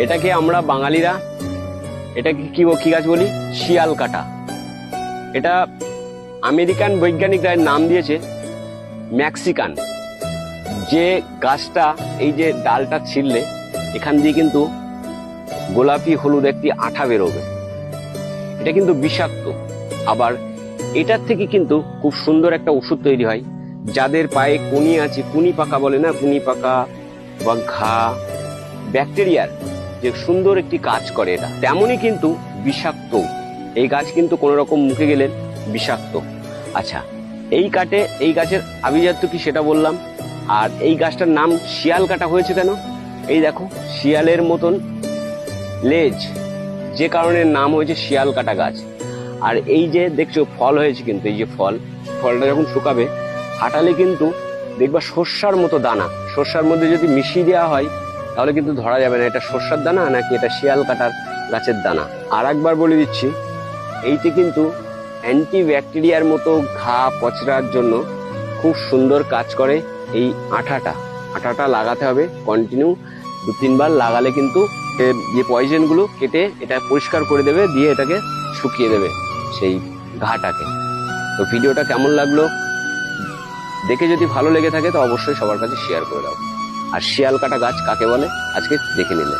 এটাকে আমরা বাঙালিরা এটাকে কি গাছ বলি? শিয়াল কাটা। এটা আমেরিকান বৈজ্ঞানিকরা এর নাম দিয়েছে মেক্সিকান। যে গাছটা এই যে ডালটা ছিঁড়লে এখান দিয়ে কিন্তু গোলাপি হলুদ একটি আঠা বেরোবে। এটা কিন্তু বিষাক্ত। আবার এটার থেকে কিন্তু খুব সুন্দর একটা ওষুধ তৈরি হয়। যাদের পায়ে কুনি আছে, কুনি পাকা বলে না, কুনি পাকা বা ঘা, ব্যাকটেরিয়ার যে সুন্দর একটি কাজ করে এটা, তেমনই কিন্তু বিষাক্ত। এই গাছ কিন্তু কোন রকম মুখে গেলে বিষাক্ত। আচ্ছা, এই গাছের আভিজাত্য কি সেটা বললাম। আর এই গাছটার নাম শিয়াল কাটা হয়েছে কেন? এই দেখো শিয়ালের মতন লেজ, যে কারণে নাম হয়েছে শিয়াল কাটা গাছ। আর এই যে দেখছো ফল হয়েছে, কিন্তু এই যে ফলটা যখন শুকাবে ফাটালে কিন্তু দেখবা সর্ষার মতো দানা। সর্ষার মধ্যে যদি মিশিয়ে দেওয়া হয় তাহলে কিন্তু ধরা যাবে না এটা সর্ষার দানা নাকি এটা শিয়াল কাটার গাছের দানা। আর একবার বলে দিচ্ছি, এইটি কিন্তু অ্যান্টি ব্যাকটেরিয়ার মতো ঘা পচড়ার জন্য খুব সুন্দর কাজ করে। এই আঠাটা লাগাতে হবে কন্টিনিউ 2-3 বার লাগালে কিন্তু যে পয়জন গুলো কেটে এটা পরিষ্কার করে দেবে, দিয়ে এটাকে শুকিয়ে দেবে সেই ঘাটাকে। তো ভিডিওটা কেমন লাগলো দেখে যদি ভালো লেগে থাকে তো অবশ্যই সবার কাছে শেয়ার করে দাও। আর শিয়াল কাটা গাছ কাকে বলে আজকে দেখে নিলে।